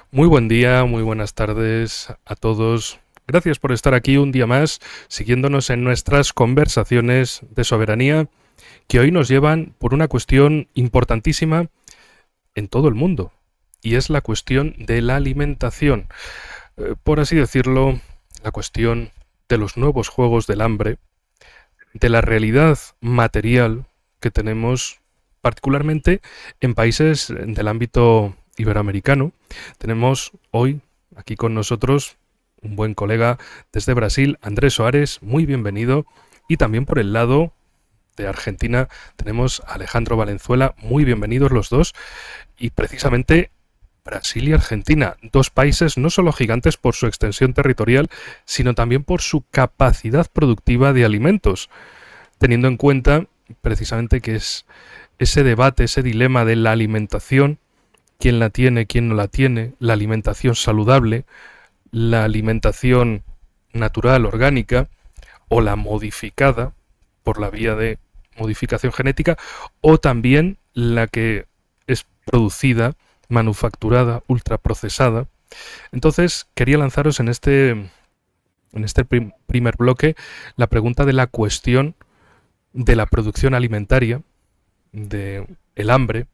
Muy buen día, muy buenas tardes a todos. Gracias por estar aquí un día más, siguiéndonos en nuestras conversaciones de soberanía, que hoy nos llevan por una cuestión importantísima en todo el mundo, y es la cuestión de la alimentación. Por así decirlo, la cuestión de los nuevos juegos del hambre, de la realidad material que tenemos particularmente en países del ámbito iberoamericano. Tenemos hoy aquí con nosotros un buen colega desde Brasil, Andrés Soares, muy bienvenido. Y también por el lado de Argentina tenemos a Alejandro Valenzuela, muy bienvenidos los dos. Y precisamente Brasil y Argentina, dos países no solo gigantes por su extensión territorial, sino también por su capacidad productiva de alimentos, teniendo en cuenta precisamente que es ese debate, ese dilema de la alimentación, quién la tiene, quién no la tiene, la alimentación saludable, la alimentación natural, orgánica, o la modificada por la vía de modificación genética, o también la que es producida, manufacturada, ultraprocesada. Entonces, quería lanzaros en este primer bloque la pregunta de la cuestión de la producción alimentaria, de el hambre,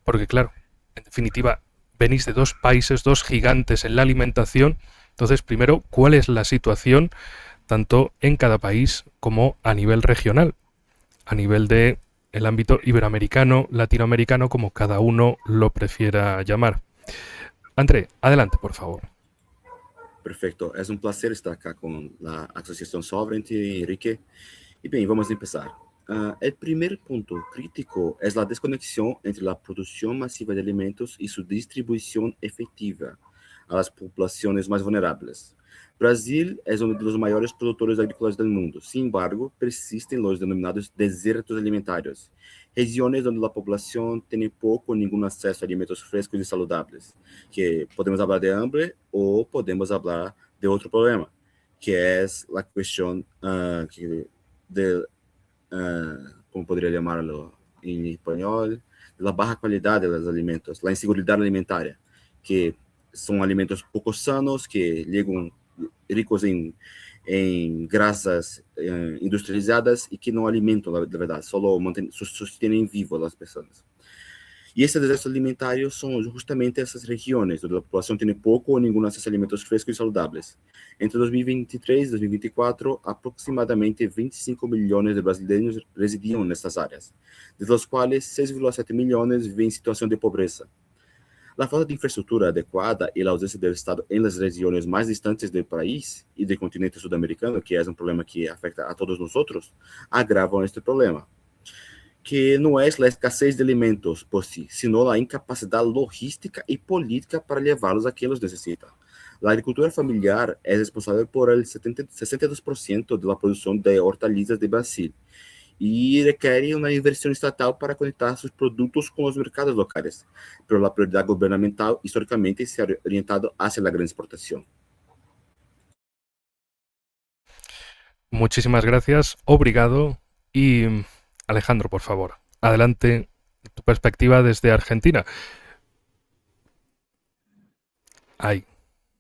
porque claro, en definitiva, venís de dos países, dos gigantes en la alimentación. Entonces, primero, ¿cuál es la situación tanto en cada país como a nivel regional, a nivel de el ámbito iberoamericano, latinoamericano, como cada uno lo prefiera llamar? André, adelante, por favor. Perfeito. É um prazer estar aqui com a Associação Sovereignty, Enrique. E bem, vamos começar. O primeiro ponto crítico é a desconexão entre a produção massiva de alimentos e sua distribuição efetiva às populações mais vulneráveis. Brasil é um dos maiores produtores agrícolas do mundo. Sin embargo, persistem os denominados desertos alimentários, regiões onde a população tem pouco ou nenhum acesso a alimentos frescos e saudáveis, que podemos falar de hambre ou podemos falar de outro problema, que é a questão como poderia chamá-lo em espanhol, da baixa qualidade dos alimentos, a insegurança alimentária, que são alimentos pouco sanos, que ligam ricos em graxas industrializadas e que não alimentam, na verdade, só sustêm vivo as pessoas. E esses desertos alimentários são justamente essas regiões onde a população tem pouco ou nenhum acesso a alimentos frescos e saudáveis. Entre 2023 e 2024, aproximadamente 25 milhões de brasileiros residiam nessas áreas, dos quais 6,7 milhões vivem em situação de pobreza. A falta de infraestrutura adequada e a ausência do Estado em las regiões mais distantes do país e do continente sul-americano, que é um problema que afeta a todos nós outros, agravam este problema, que não é a escassez de alimentos por si, sino a incapacidade logística e política para levá-los a que eles necessitam. A agricultura familiar é responsável por 62% da produção de hortaliças de Brasil, e requer uma inversão estatal para conectar seus produtos com os mercados locais, pero a prioridade governamental historicamente se ha orientado hacia a grande exportação. Muchísimas gracias, obrigado. Y Alejandro, por favor, adelante tu perspectiva desde Argentina. Ahí.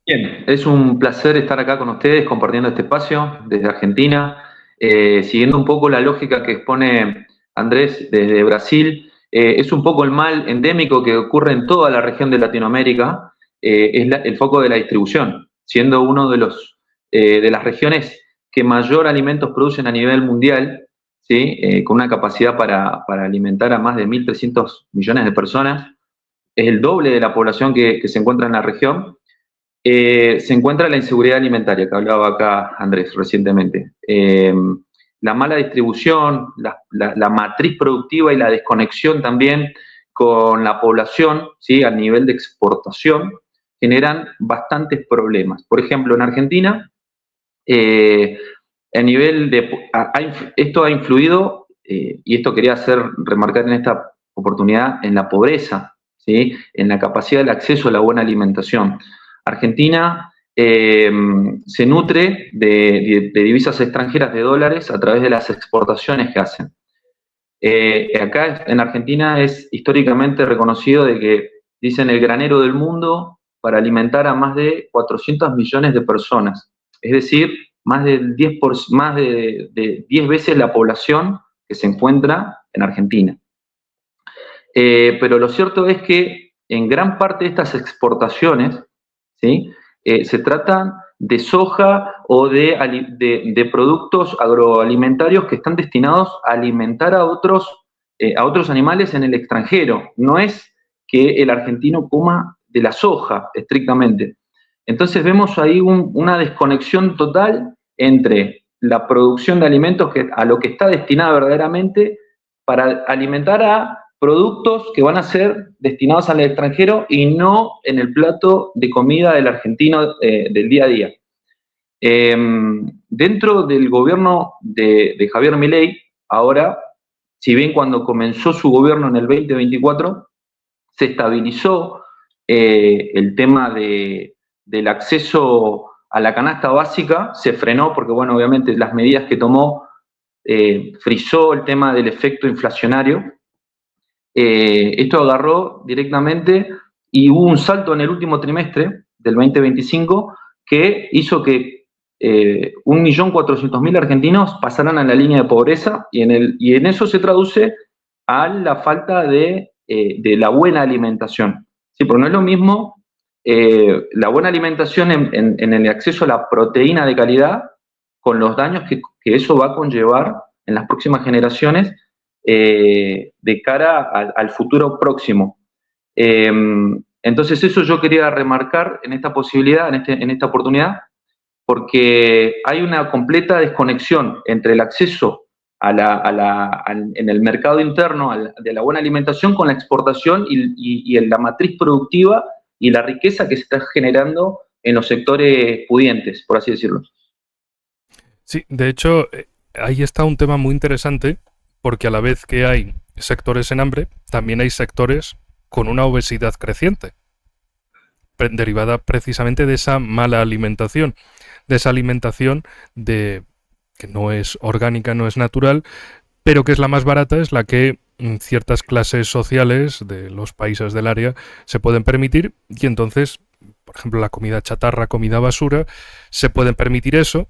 Bien, es un placer estar acá con ustedes compartiendo este espacio desde Argentina, siguiendo un poco la lógica que expone Andrés desde Brasil. Es un poco el mal endémico que ocurre en toda la región de Latinoamérica, es el foco de la distribución, siendo uno de las regiones que mayor alimentos producen a nivel mundial, ¿sí? Con una capacidad para alimentar a más de 1.300 millones de personas. Es el doble de la población que se encuentra en la región. Se encuentra la inseguridad alimentaria, que hablaba acá Andrés recientemente. La mala distribución, la matriz productiva y la desconexión también con la población, ¿sí? A nivel de exportación, generan bastantes problemas. Por ejemplo, en Argentina, esto ha influido, y esto quería remarcar en esta oportunidad, en la pobreza, ¿sí? En la capacidad del acceso a la buena alimentación. Argentina se nutre de divisas extranjeras, de dólares, a través de las exportaciones que hacen. Acá en Argentina es históricamente reconocido de que dicen el granero del mundo para alimentar a más de 400 millones de personas. Es decir, más de 10 veces la población que se encuentra en Argentina. Pero lo cierto es que en gran parte de estas exportaciones, ¿sí? Se tratan de soja o de productos agroalimentarios que están destinados a alimentar a otros animales en el extranjero. No es que el argentino coma de la soja estrictamente. Entonces vemos ahí una desconexión total entre la producción de alimentos a lo que está destinada verdaderamente para alimentar a productos que van a ser destinados al extranjero y no en el plato de comida del argentino del día a día. Dentro del gobierno de Javier Milei, ahora, si bien cuando comenzó su gobierno en el 2024, se estabilizó el tema del acceso a la canasta básica, se frenó porque, bueno, obviamente las medidas que tomó frizó el tema del efecto inflacionario. Esto agarró directamente y hubo un salto en el último trimestre del 2025 que hizo que 1.400.000 argentinos pasaran a la línea de pobreza y en eso se traduce a la falta de la buena alimentación. Sí, porque no es lo mismo la buena alimentación en el acceso a la proteína de calidad con los daños que eso va a conllevar en las próximas generaciones de cara al futuro próximo. Entonces eso yo quería remarcar en esta posibilidad, en esta oportunidad, porque hay una completa desconexión entre el acceso en el mercado interno de la buena alimentación con la exportación y la matriz productiva y la riqueza que se está generando en los sectores pudientes, por así decirlo. Sí, de hecho, ahí está un tema muy interesante, porque a la vez que hay sectores en hambre, también hay sectores con una obesidad creciente, derivada precisamente de esa mala alimentación, de esa alimentación que no es orgánica, no es natural, pero que es la más barata, es la que ciertas clases sociales de los países del área se pueden permitir, y entonces, por ejemplo, la comida chatarra, comida basura, se pueden permitir eso,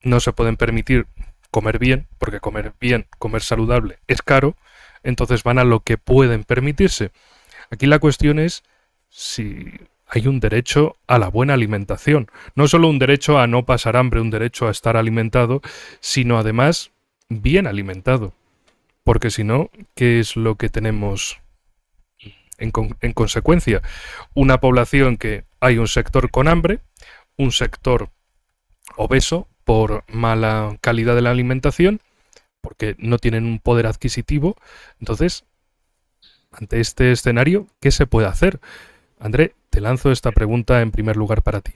no se pueden permitir comer bien, porque comer bien, comer saludable es caro, entonces van a lo que pueden permitirse. Aquí la cuestión es si hay un derecho a la buena alimentación, no solo un derecho a no pasar hambre, un derecho a estar alimentado, sino además bien alimentado, porque si no, ¿qué es lo que tenemos en consecuencia? Una población que hay un sector con hambre, un sector obeso por mala calidad de la alimentación, porque no tienen un poder adquisitivo. Entonces, ante este escenario, ¿qué se puede hacer? André, te lanzo esta pregunta en primer lugar para ti.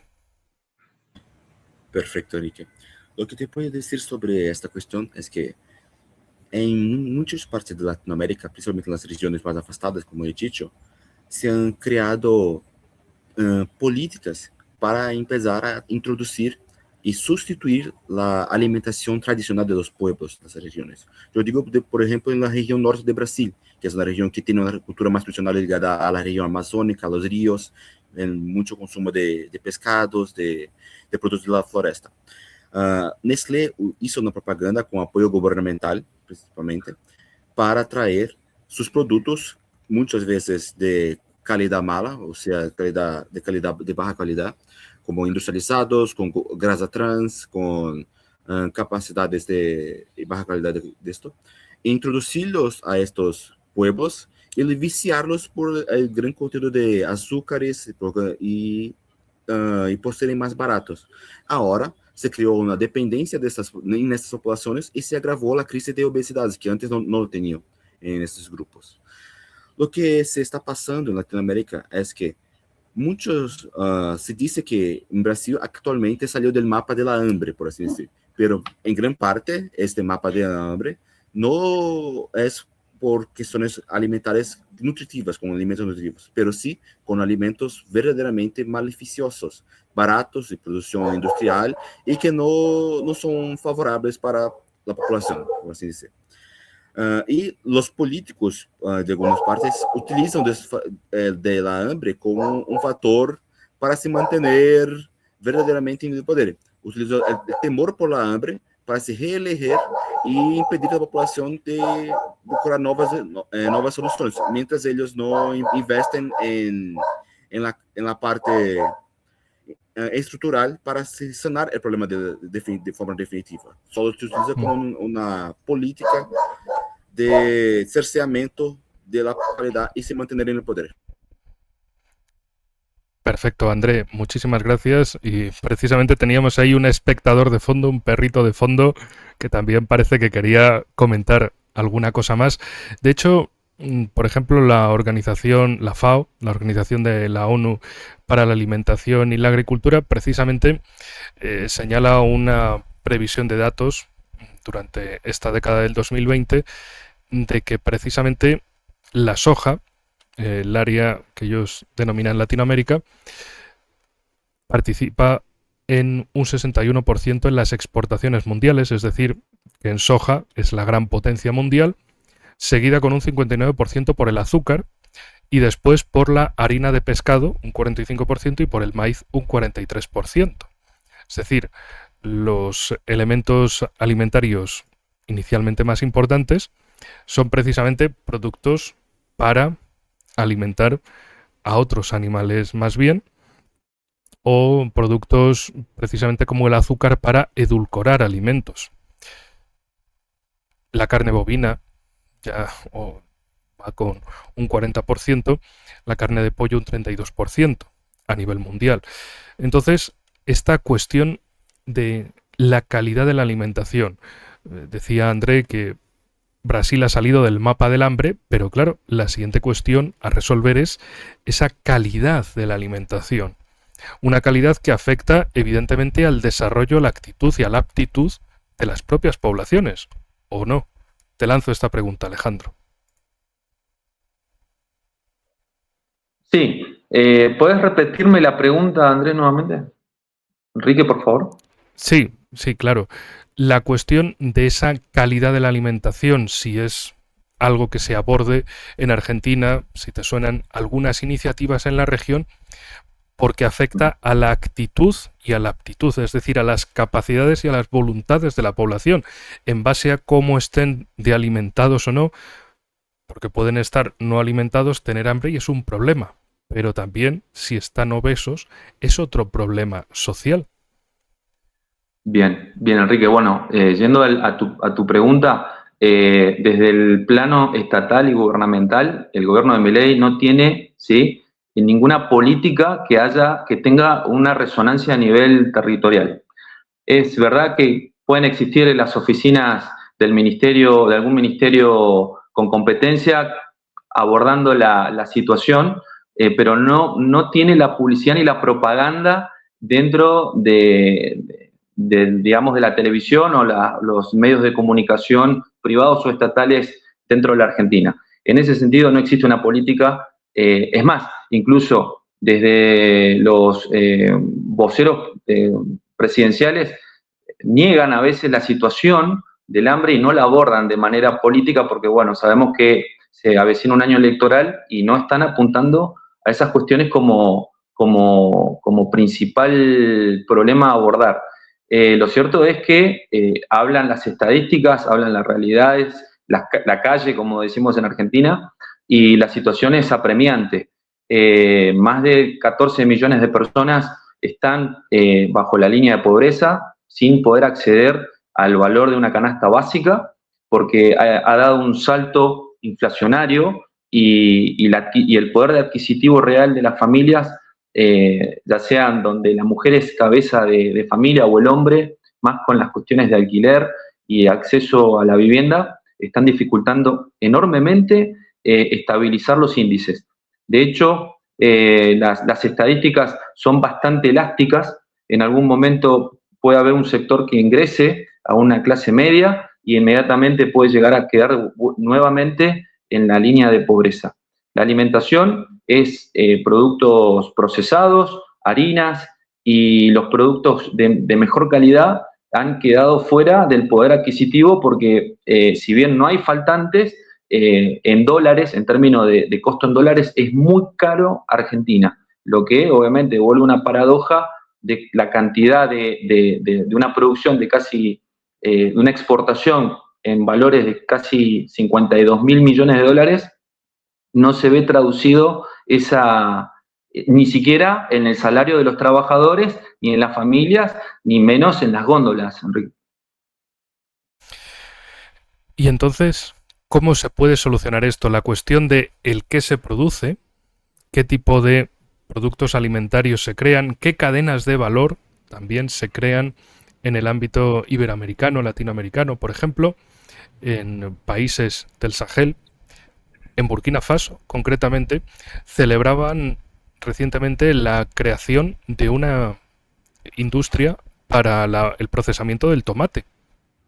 Perfecto, Enrique. Lo que te puedo decir sobre esta cuestión es que en muchas partes de Latinoamérica, principalmente en las regiones más afastadas, como he dicho, se han creado políticas para empezar a introducir y sustituir la alimentación tradicional de los pueblos de esas regiones. Yo digo, por ejemplo, en la región norte de Brasil, que es una región que tiene una cultura más tradicional ligada a la región amazónica, a los ríos, en mucho consumo de pescados, de productos de la floresta. Nestlé hizo una propaganda con apoyo gubernamental, principalmente, para traer sus productos, muchas veces de calidad mala, o sea, calidad de baja calidad, como industrializados, con grasa trans, con capacidades de baja calidad de esto, e introducirlos a estos pueblos y viciarlos por el gran contenido de azúcares y por serem más baratos. Ahora se creó una dependencia en estas poblaciones y se agravó la crisis de obesidad, que antes no lo tenían en estos grupos. Lo que se está pasando en Latinoamérica es que se dice que en Brasil actualmente salió del mapa de la hambre, por así decir, pero en gran parte este mapa de la hambre no es por cuestiones alimentarias nutritivas, con alimentos nutritivos, pero sí con alimentos verdaderamente maleficiosos, baratos de producción industrial y que no son favorables para la población, por así decir. Y los políticos de algunas partes utilizan de la hambre como un factor para se mantener verdaderamente en el poder. Utilizó el temor por la hambre para se reeleger y impedir a la población de buscar nuevas soluciones, mientras ellos no investen en la parte estructural para sanar el problema de forma definitiva. Solo se utiliza como una política de cerceamiento de la calidad y se mantener en el poder. Perfecto, André, muchísimas gracias. Y precisamente teníamos ahí un espectador de fondo, un perrito de fondo, que también parece que quería comentar alguna cosa más. De hecho, por ejemplo, la organización, la FAO, la Organización de la ONU para la Alimentación y la Agricultura, precisamente señala una previsión de datos durante esta década del 2020 de que precisamente la soja, el área que ellos denominan Latinoamérica, participa en un 61% en las exportaciones mundiales, es decir, que en soja es la gran potencia mundial, seguida con un 59% por el azúcar y después por la harina de pescado, un 45%, y por el maíz, un 43%. Es decir, los elementos alimentarios inicialmente más importantes son precisamente productos para alimentar a otros animales más bien, o productos precisamente como el azúcar para edulcorar alimentos. La carne bovina ya va con un 40%, la carne de pollo un 32% a nivel mundial. Entonces, esta cuestión de la calidad de la alimentación, decía André que Brasil ha salido del mapa del hambre, pero claro, la siguiente cuestión a resolver es esa calidad de la alimentación. Una calidad que afecta evidentemente al desarrollo, a la actitud y a la aptitud de las propias poblaciones, ¿o no? Te lanzo esta pregunta, Alejandro. Sí, ¿puedes repetirme la pregunta, Andrés, nuevamente? Enrique, por favor. Sí, claro. La cuestión de esa calidad de la alimentación, si es algo que se aborde en Argentina, si te suenan algunas iniciativas en la región, porque afecta a la actitud y a la aptitud, es decir, a las capacidades y a las voluntades de la población, en base a cómo estén de alimentados o no, porque pueden estar no alimentados, tener hambre y es un problema, pero también si están obesos es otro problema social. Bien, Enrique. Bueno, yendo a tu pregunta, desde el plano estatal y gubernamental, el gobierno de Milei no tiene, ¿sí?, ninguna política que tenga una resonancia a nivel territorial. Es verdad que pueden existir en las oficinas de algún ministerio con competencia abordando la situación, pero no tiene la publicidad ni la propaganda dentro digamos, de la televisión o los medios de comunicación privados o estatales dentro de la Argentina. En ese sentido no existe una política, es más, incluso desde los voceros presidenciales niegan a veces la situación del hambre y no la abordan de manera política porque, bueno, sabemos que se avecina un año electoral y no están apuntando a esas cuestiones como principal problema a abordar. Lo cierto es que hablan las estadísticas, hablan las realidades, la calle, como decimos en Argentina, y la situación es apremiante. Más de 14 millones de personas están bajo la línea de pobreza sin poder acceder al valor de una canasta básica porque ha dado un salto inflacionario y el poder adquisitivo real de las familias, ya sean donde la mujer es cabeza de familia o el hombre, más con las cuestiones de alquiler y acceso a la vivienda, están dificultando enormemente estabilizar los índices. De hecho, las estadísticas son bastante elásticas. En algún momento puede haber un sector que ingrese a una clase media y inmediatamente puede llegar a quedar nuevamente en la línea de pobreza. La alimentación es productos procesados, harinas, y los productos de mejor calidad han quedado fuera del poder adquisitivo porque si bien no hay faltantes, en dólares, en términos de costo en dólares, es muy caro Argentina. lo que obviamente vuelve una paradoja de la cantidad de una producción de casi, de una exportación en valores de casi 52 mil millones de dólares, no se ve traducido ni siquiera en el salario de los trabajadores, ni en las familias, ni menos en las góndolas, Enrique. Y entonces, ¿cómo se puede solucionar esto? La cuestión de el qué se produce, qué tipo de productos alimentarios se crean, qué cadenas de valor también se crean en el ámbito iberoamericano, latinoamericano, por ejemplo, en países del Sahel. En Burkina Faso, concretamente, celebraban recientemente la creación de una industria para el procesamiento del tomate,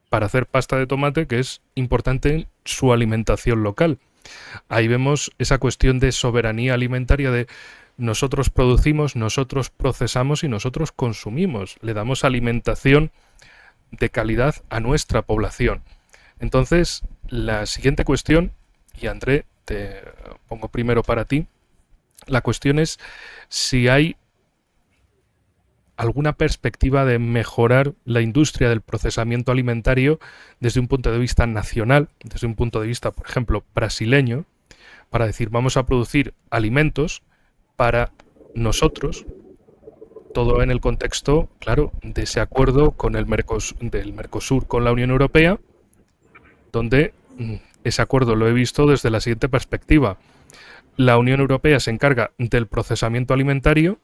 para hacer pasta de tomate, que es importante en su alimentación local. Ahí vemos esa cuestión de soberanía alimentaria, de nosotros producimos, nosotros procesamos y nosotros consumimos. Le damos alimentación de calidad a nuestra población. Entonces, la siguiente cuestión, y André, te pongo primero para ti, la cuestión es si hay alguna perspectiva de mejorar la industria del procesamiento alimentario desde un punto de vista nacional, desde un punto de vista, por ejemplo, brasileño, para decir, vamos a producir alimentos para nosotros, todo en el contexto, claro, de ese acuerdo con del Mercosur con la Unión Europea, donde ese acuerdo lo he visto desde la siguiente perspectiva. La Unión Europea se encarga del procesamiento alimentario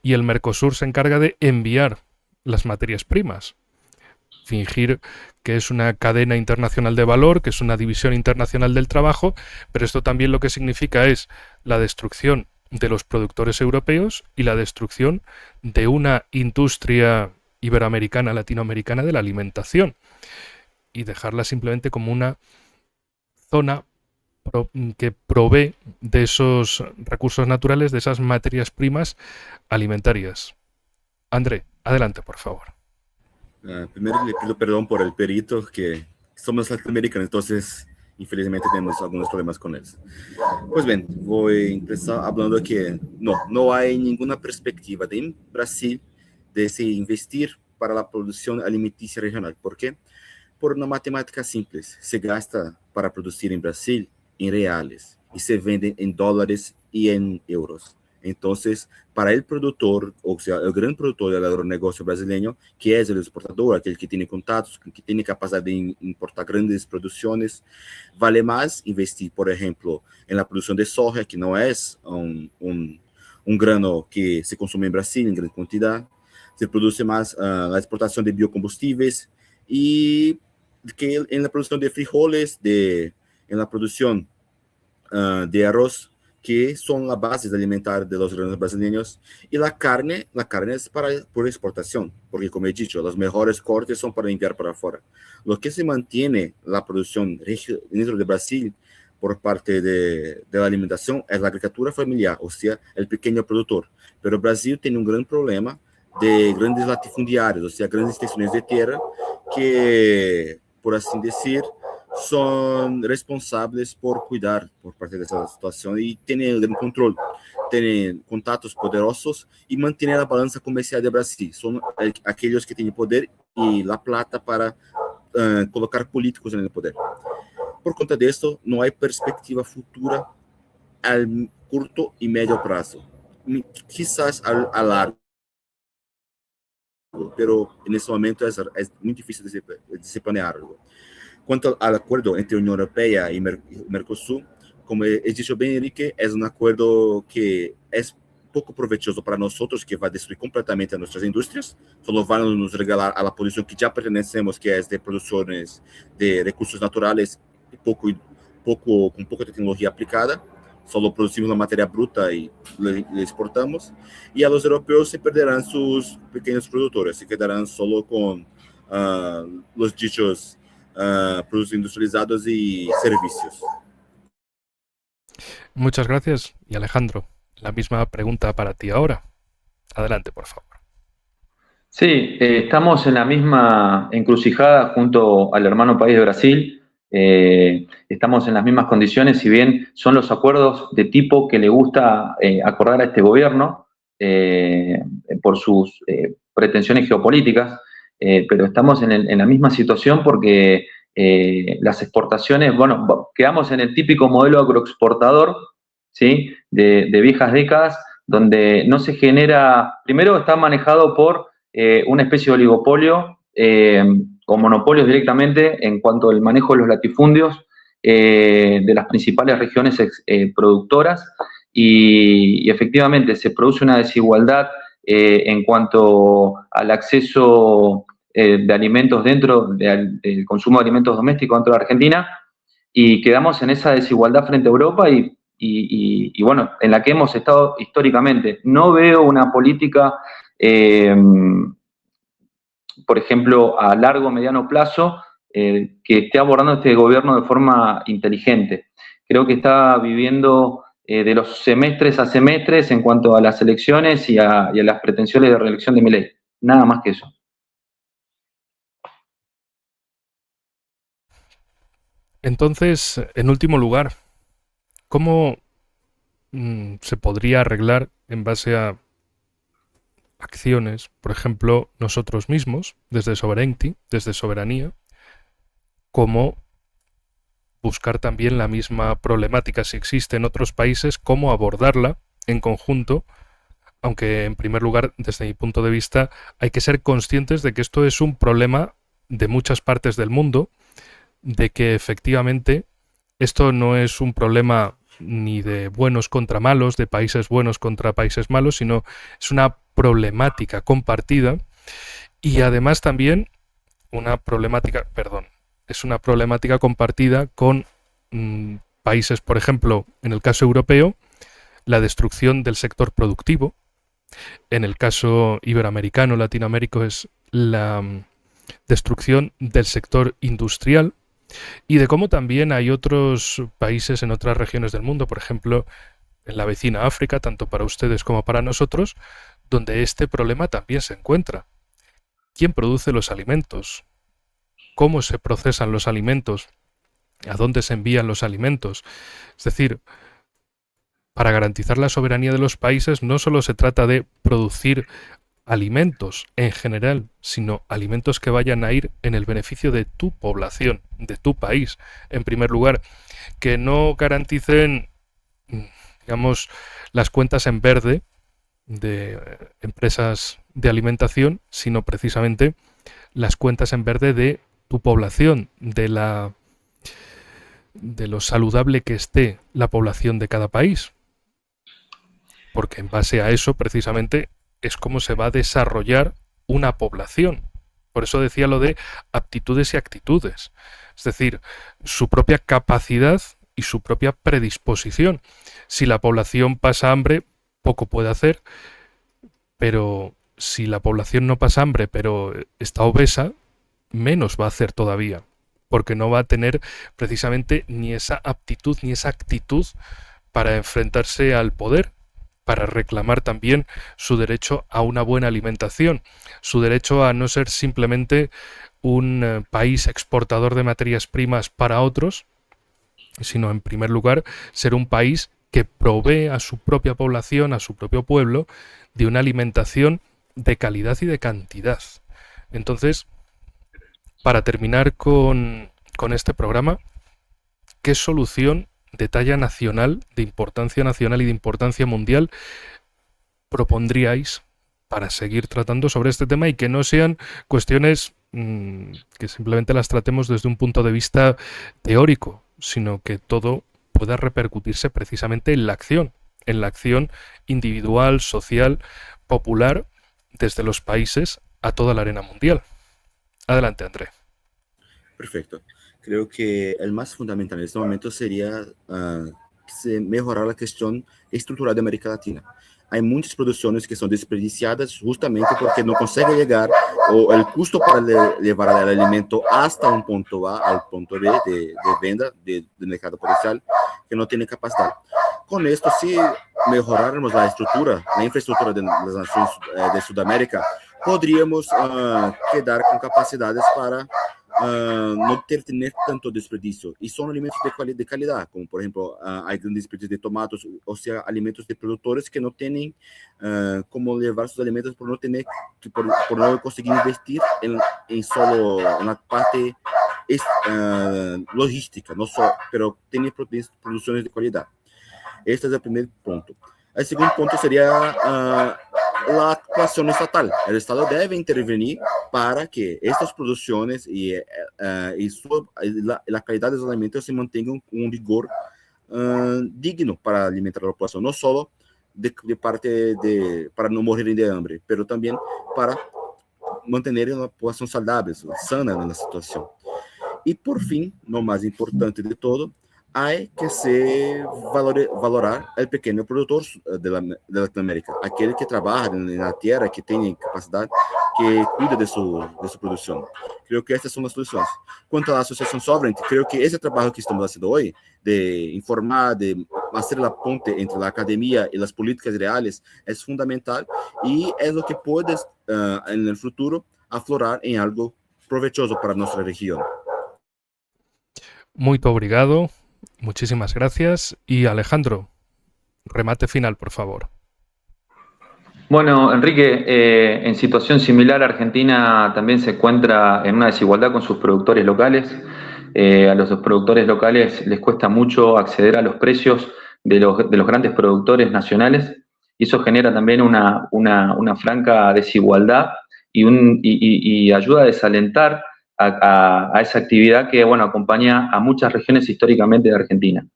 y el Mercosur se encarga de enviar las materias primas. Fingir que es una cadena internacional de valor, que es una división internacional del trabajo, pero esto también lo que significa es la destrucción de los productores europeos y la destrucción de una industria iberoamericana, latinoamericana de la alimentación, y dejarla simplemente como una zona que provee de esos recursos naturales, de esas materias primas alimentarias. André, adelante, por favor. Primero le pido perdón por el perito, que somos latinoamericanos, entonces infelizmente tenemos algunos problemas con eso. Pues bien, voy a empezar hablando que no hay ninguna perspectiva de Brasil de se investir para la producción alimenticia regional. ¿Por qué? Por una matemática simples. Se gasta para producir en Brasil en reales y se vende en dólares y en euros. Entonces, para el productor, o sea, el gran productor del agronegocio brasileño, que es el exportador, aquel que tiene contactos, que tiene capacidad de importar grandes producciones, vale más investir, por ejemplo, en la producción de soja, que no es un grano que se consume en Brasil en gran cantidad. Se produce más la exportación de biocombustibles y que en la producción de frijoles, en la producción de arroz, que son la base alimentar de los granos brasileños, y la carne es por exportación, porque como he dicho, los mejores cortes son para enviar para afuera. Lo que se mantiene la producción dentro de Brasil por parte de la alimentación es la agricultura familiar, o sea, el pequeño productor. Pero Brasil tiene un gran problema de grandes latifundiarios, o sea, grandes extensiones de tierra que, por así decir, son responsables por cuidar por parte de esa situación y tienen el control, tienen contactos poderosos y mantienen la balanza comercial de Brasil. Son aquellos que tienen poder y la plata para colocar políticos en el poder. Por conta de esto, no hay perspectiva futura al corto y medio plazo, quizás a largo, pero en este momento es muy difícil de se planearlo. Quanto ao acordo entre a União Europeia e Mercosul, como he dicho bem, Enrique, é um acordo que é pouco proveitoso para nós, que vai destruir completamente as nossas indústrias, só vai nos regalar a la posição que já pertenecemos, que é de produções de recursos naturais com pouca tecnologia aplicada, só produzimos a matéria bruta e exportamos, e a los europeus se perderão seus pequenos produtores, se quedarão só com os dichos productos industrializados y servicios. Muchas gracias. Y Alejandro, la misma pregunta para ti ahora. Adelante, por favor. Sí, estamos en la misma encrucijada junto al hermano país de Brasil. Estamos en las mismas condiciones, si bien son los acuerdos de tipo que le gusta acordar a este gobierno por sus pretensiones geopolíticas, pero estamos en la misma situación porque las exportaciones, bueno, quedamos en el típico modelo agroexportador, ¿sí? De viejas décadas, donde no se genera, primero está manejado por una especie de oligopolio o monopolios directamente en cuanto al manejo de los latifundios de las principales regiones productoras y efectivamente se produce una desigualdad en cuanto al acceso de alimentos dentro del consumo de alimentos domésticos dentro de Argentina y quedamos en esa desigualdad frente a Europa y bueno, en la que hemos estado históricamente. No veo una política por ejemplo, a largo o mediano plazo, que esté abordando este gobierno de forma inteligente. Creo que está viviendo de los semestres a semestres en cuanto a las elecciones y a las pretensiones de reelección de Milei. Nada más que eso. Entonces, en último lugar, ¿cómo se podría arreglar en base a acciones, por ejemplo, nosotros mismos, desde Sovereignty, desde Soberanía, cómo buscar también la misma problemática si existe en otros países, cómo abordarla en conjunto, aunque en primer lugar, desde mi punto de vista, hay que ser conscientes de que esto es un problema de muchas partes del mundo, de que efectivamente esto no es un problema ni de buenos contra malos, de países buenos contra países malos, sino es una problemática compartida y además también es una problemática compartida con países, por ejemplo, en el caso europeo, la destrucción del sector productivo, en el caso iberoamericano, latinoamérico, es la destrucción del sector industrial y de cómo también hay otros países en otras regiones del mundo, por ejemplo, en la vecina África, tanto para ustedes como para nosotros, donde este problema también se encuentra. ¿Quién produce los alimentos? ¿Cómo se procesan los alimentos? ¿A dónde se envían los alimentos? Es decir, para garantizar la soberanía de los países no solo se trata de producir alimentos en general, sino alimentos que vayan a ir en el beneficio de tu población, de tu país, en primer lugar, que no garanticen, digamos, las cuentas en verde de empresas de alimentación, sino precisamente las cuentas en verde de tu población, de lo saludable que esté la población de cada país. Porque en base a eso, precisamente, es como se va a desarrollar una población. Por eso decía lo de aptitudes y actitudes. Es decir, su propia capacidad y su propia predisposición. Si la población pasa hambre, poco puede hacer, pero si la población no pasa hambre, pero está obesa, menos va a hacer todavía, porque no va a tener precisamente ni esa aptitud ni esa actitud para enfrentarse al poder, para reclamar también su derecho a una buena alimentación, su derecho a no ser simplemente un país exportador de materias primas para otros, sino en primer lugar ser un país que provee a su propia población, a su propio pueblo, de una alimentación de calidad y de cantidad. Entonces, para terminar con este programa, ¿qué solución de talla nacional, de importancia nacional y de importancia mundial propondríais para seguir tratando sobre este tema y que no sean cuestiones que simplemente las tratemos desde un punto de vista teórico, sino que todo pueda repercutirse precisamente en la acción individual, social, popular, desde los países a toda la arena mundial? Adelante, André. Perfecto. Creo que el más fundamental en este momento sería mejorar la cuestión estructural de América Latina. Hay muchas producciones que son desperdiciadas justamente porque no consiguen llegar, o el costo para llevar el alimento hasta un punto A al punto B de venta del mercado potencial, que no tiene capacidad. Con esto, si mejoráramos la infraestructura de las naciones de Sudamérica, podríamos quedar con capacidades para no tener tanto desperdicio. Y son alimentos de calidad, como por ejemplo, hay grandes desperdicios de tomates, o sea, alimentos de productores que no tienen cómo llevar sus alimentos por no tener, por no conseguir investir en solo una parte logística, no solo, pero tener producciones de calidad. Este es el primer punto. El segundo punto sería la actuación estatal. El Estado debe intervenir para que estas producciones y la calidad de los alimentos se mantengan con un rigor digno para alimentar a la población, no solo para no morir de hambre, pero también para mantener a la población saludable, sana en la situación. Y por fin, lo más importante de todo, hay que valorar el pequeño productor de Latinoamérica, aquel que trabaja en la tierra, que tiene capacidad, que cuida de su producción. Creo que estas son las soluciones. Cuanto a la Asociación Sovereign, creo que ese trabajo que estamos haciendo hoy, de informar, de hacer la ponte entre la academia y las políticas reales, es fundamental y es lo que puede en el futuro aflorar en algo provechoso para nuestra región. Muy obrigado, muchísimas gracias. Y Alejandro, remate final, por favor. Bueno, Enrique, en situación similar, Argentina también se encuentra en una desigualdad con sus productores locales. A los productores locales les cuesta mucho acceder a los precios de los grandes productores nacionales y eso genera también una franca desigualdad y ayuda a desalentar a esa actividad que, bueno, acompaña a muchas regiones históricamente de Argentina.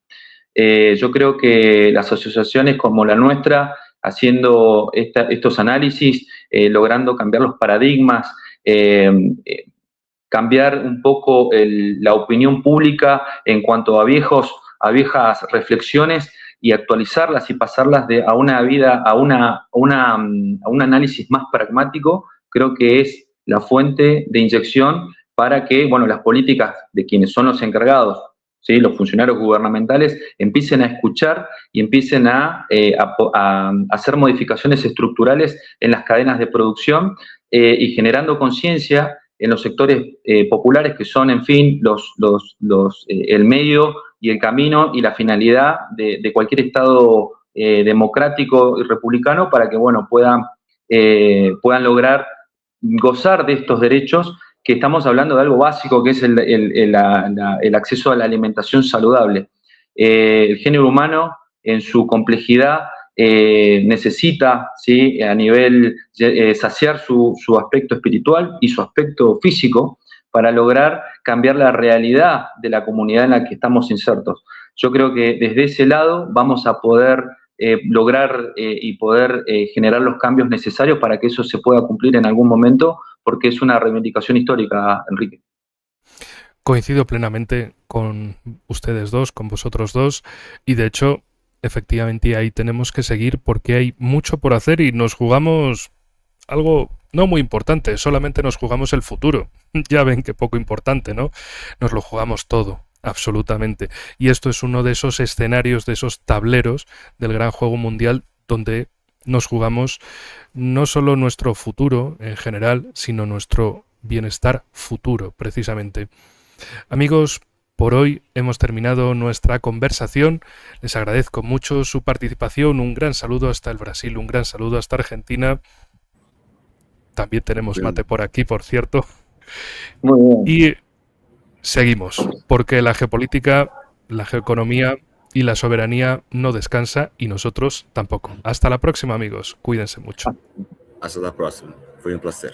Yo creo que las asociaciones como la nuestra, haciendo estos análisis, logrando cambiar los paradigmas, cambiar un poco la opinión pública en cuanto a viejas reflexiones y actualizarlas y pasarlas a una vida, a un análisis más pragmático, creo que es la fuente de inyección para que, bueno, las políticas de quienes son los encargados, ¿sí?, los funcionarios gubernamentales, empiecen a escuchar y empiecen a hacer modificaciones estructurales en las cadenas de producción y generando conciencia en los sectores populares que son, en fin, el medio y el camino y la finalidad de cualquier Estado democrático y republicano para que, bueno, puedan lograr gozar de estos derechos, que estamos hablando de algo básico, que es el acceso a la alimentación saludable. El género humano, en su complejidad, necesita, ¿sí?, a nivel saciar su aspecto espiritual y su aspecto físico para lograr cambiar la realidad de la comunidad en la que estamos insertos. Yo creo que desde ese lado vamos a poder lograr y poder generar los cambios necesarios para que eso se pueda cumplir en algún momento, porque es una reivindicación histórica, Enrique. Coincido plenamente con ustedes dos, con vosotros dos, y de hecho, efectivamente ahí tenemos que seguir porque hay mucho por hacer y nos jugamos algo no muy importante, solamente nos jugamos el futuro. Ya ven qué poco importante, ¿no? Nos lo jugamos todo, absolutamente. Y esto es uno de esos escenarios, de esos tableros del gran juego mundial donde nos jugamos no solo nuestro futuro en general, sino nuestro bienestar futuro, precisamente. Amigos, por hoy hemos terminado nuestra conversación. Les agradezco mucho su participación. Un gran saludo hasta el Brasil, un gran saludo hasta Argentina. También tenemos mate por aquí, por cierto. Muy bien. Y seguimos, porque la geopolítica, la geoeconomía y la soberanía no descansa y nosotros tampoco. Hasta la próxima, amigos. Cuídense mucho. Hasta la próxima. Fue un placer.